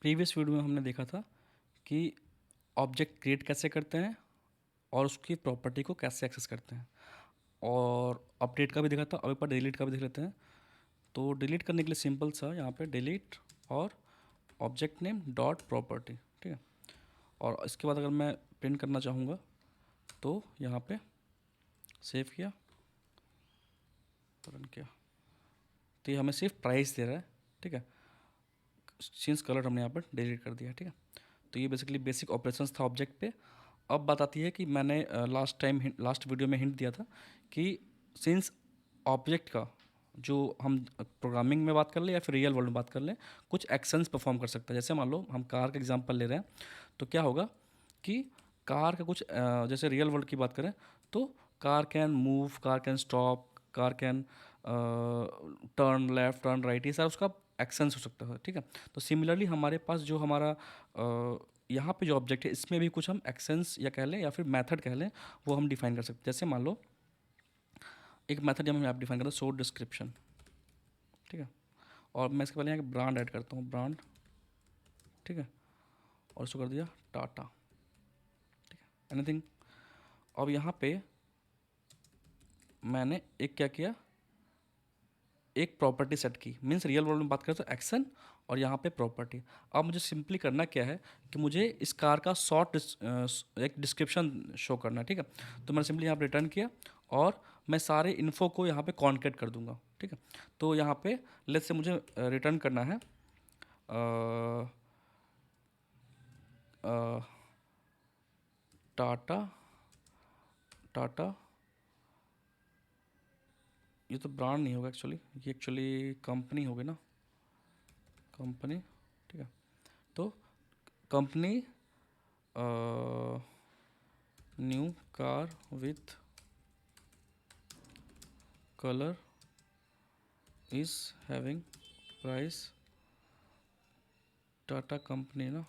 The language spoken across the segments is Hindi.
प्रीवियस वीडियो में हमने देखा था कि ऑब्जेक्ट क्रिएट कैसे करते हैं और उसकी प्रॉपर्टी को कैसे एक्सेस करते हैं, और अपडेट का भी देखा था। अब एक बार डिलीट का भी देख लेते हैं। तो डिलीट करने के लिए सिंपल सा यहाँ पे डिलीट और ऑब्जेक्ट नेम डॉट प्रॉपर्टी, ठीक है। और इसके बाद अगर मैं प्रिंट करना चाहूँगा तो यहाँ पे सेव किया, रन किया, तो ये हमें सिर्फ प्राइस दे रहा है, ठीक है। सीन्स कलर हमने यहाँ पर डिलीट कर दिया, ठीक है। तो ये बेसिकली बेसिक ऑपरेशंस था ऑब्जेक्ट पे। अब बात आती है कि मैंने लास्ट वीडियो में हिंट दिया था कि सिंस ऑब्जेक्ट का जो हम प्रोग्रामिंग में बात कर लें या फिर रियल वर्ल्ड में बात कर लें, कुछ एक्शंस परफॉर्म कर सकता है। जैसे मान लो हम कार का एग्जांपल ले रहे हैं, तो क्या होगा कि कार का कुछ जैसे रियल वर्ल्ड की बात करें तो car can move, car can stop, car can turn left, turn right, ये सारा उसका एक्शंस हो सकता है, ठीक है। तो सिमिलरली हमारे पास जो हमारा यहाँ पे जो ऑब्जेक्ट है इसमें भी कुछ हम एक्शंस या कह लें या फिर मेथड कह लें, वो हम डिफाइन कर सकते हैं। जैसे मान लो एक मेथड हम यहाँ डिफाइन करते हैं शो डिस्क्रिप्शन, ठीक है। और मैं इसके पहले यहाँ ब्रांड ऐड करता हूँ, ब्रांड, ठीक है, और इसको कर दिया टाटा, ठीक है, एनीथिंग। अब यहाँ पे मैंने एक क्या किया, एक प्रॉपर्टी सेट की, मीन्स रियल वर्ल्ड में बात करें तो एक्शन और यहाँ पे प्रॉपर्टी। अब मुझे सिंपली करना क्या है कि मुझे इस कार का शॉर्ट एक डिस्क्रिप्शन शो करना है, ठीक है। तो मैंने सिंपली यहाँ पे रिटर्न किया और मैं सारे इन्फो को यहाँ पे कॉन्केट कर दूंगा, ठीक है। तो यहाँ पे लेट्स से मुझे रिटर्न करना है टाटा, टाटा, ये तो ब्रांड नहीं होगा एक्चुअली, ये एक्चुअली कंपनी होगी ना, कंपनी, ठीक है। तो company new car with colour is having price, Tata company ना,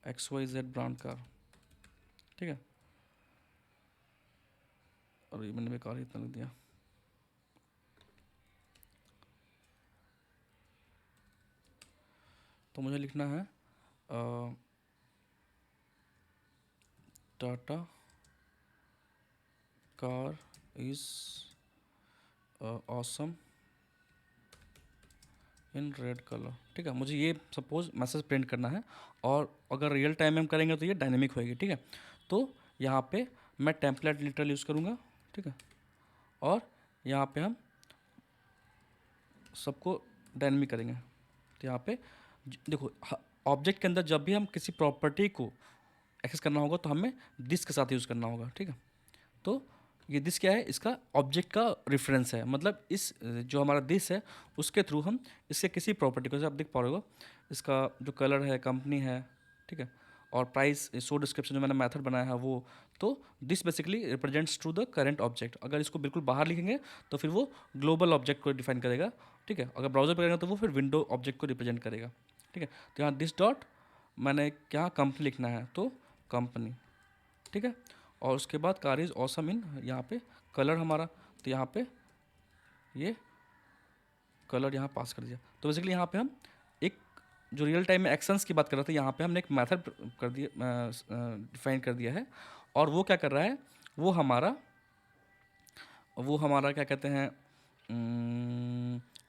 XYZ ब्रांड कार, ठीक है। और ये मैंने बेकार ही इतना लिख दिया। तो मुझे लिखना है Tata car is awesome in red colour, ठीक है। मुझे ये सपोज मैसेज प्रिंट करना है, और अगर रियल टाइम में हम करेंगे तो ये डायनेमिक होएगी, ठीक है। तो यहाँ पे मैं टेम्पलेट लिटरल यूज़ करूँगा, ठीक है, और यहाँ पे हम सबको डायनेमिक करेंगे। तो यहाँ पे देखो, ऑब्जेक्ट के अंदर जब भी हम किसी प्रॉपर्टी को एक्सेस करना होगा तो हमें दिस के साथ यूज़ करना होगा, ठीक है। तो ये दिस क्या है, इसका ऑब्जेक्ट का रेफरेंस है, मतलब इस जो हमारा दिस है उसके थ्रू हम इसके किसी प्रॉपर्टी को, जैसे आप देख पा रहे हो इसका जो कलर है कंपनी है, ठीक है, और प्राइस शो डिस्क्रिप्शन जो मैंने मेथड बनाया है वो, तो this basically represents to the current object. अगर इसको बिल्कुल बाहर लिखेंगे तो फिर वो ग्लोबल ऑब्जेक्ट को डिफाइन करेगा, ठीक है। अगर ब्राउजर पर करेंगे तो वो फिर विंडो ऑब्जेक्ट को रिप्रेजेंट करेगा, ठीक है। तो यहाँ दिस डॉट मैंने क्या कंपनी लिखना है, तो कंपनी, ठीक है। और उसके बाद कार इज ऑसम इन, यहाँ पे कलर हमारा, तो यहाँ पे ये कलर यहाँ पास कर दिया। तो बेसिकली यहाँ पे हम एक जो रियल टाइम में एक्शंस की बात कर रहे थे, यहाँ पे हमने एक मेथड कर दिया, डिफाइन कर दिया है, और वो क्या कर रहा है, वो हमारा क्या कहते हैं,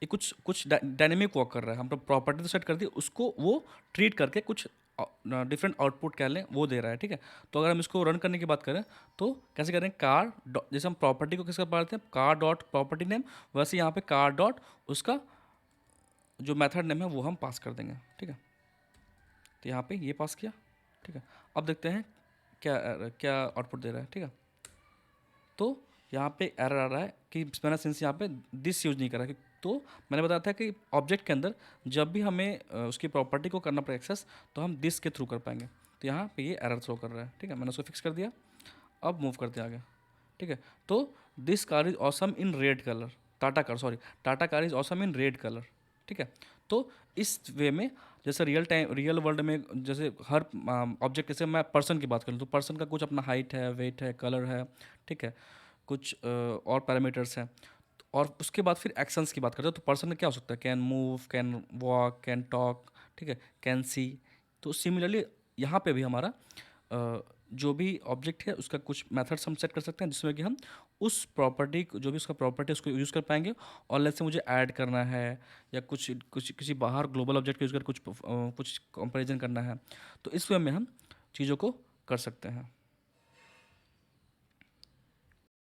ये कुछ कुछ डायनेमिक वर्क कर रहा है। हम तो प्रॉपर्टी तो सेट कर दी, उसको वो ट्रीट करके कुछ डिफरेंट आउटपुट कह लें वो दे रहा है, ठीक है। तो अगर हम इसको रन करने की बात करें तो कैसे करें, कार जैसे हम प्रॉपर्टी को किसका पाते हैं, कार डॉट प्रॉपर्टी नेम, वैसे यहाँ पे कार डॉट उसका जो मेथड नेम है वो हम पास कर देंगे, ठीक है। तो यहाँ पे ये पास किया, ठीक है। अब देखते हैं क्या क्या आउटपुट दे रहा है, ठीक है। तो यहाँ पे एरर आ रहा है कि मैंने सिंस यहाँ पे दिस यूज़ नहीं करा, तो मैंने बताया था कि ऑब्जेक्ट के अंदर जब भी हमें उसकी प्रॉपर्टी को करना पड़े एक्सेस, तो हम दिस के थ्रू कर पाएंगे। तो यहाँ पे ये एरर थ्रो कर रहा है, ठीक है। मैंने उसको फिक्स कर दिया। अब मूव करते हैं आगे, ठीक है। तो this car is awesome in red colour, Tata car is awesome in red colour, ठीक है। तो इस वे में जैसे रियल वर्ल्ड में जैसे हर ऑब्जेक्ट, जैसे मैं पर्सन की बात करूँ तो पर्सन का कुछ अपना हाइट है, वेट है, कलर है, ठीक है, कुछ और पैरामीटर्स हैं। और उसके बाद फिर एक्शंस की बात करते हैं, तो पर्सन क्या हो सकता है, can move, can walk, can talk, ठीक है, कैन सी। तो सिमिलरली यहाँ पे भी हमारा जो भी ऑब्जेक्ट है उसका कुछ मेथड्स हम सेट कर सकते हैं जिसमें कि हम उस प्रॉपर्टी जो भी उसका प्रॉपर्टी है उसको यूज़ कर पाएंगे। और लेट्स से मुझे ऐड करना है या कुछ कुछ किसी बाहर ग्लोबल ऑब्जेक्ट को यूज़ कर कुछ कुछ कंपैरिजन करना है, तो इस वे में हम चीज़ों को कर सकते हैं।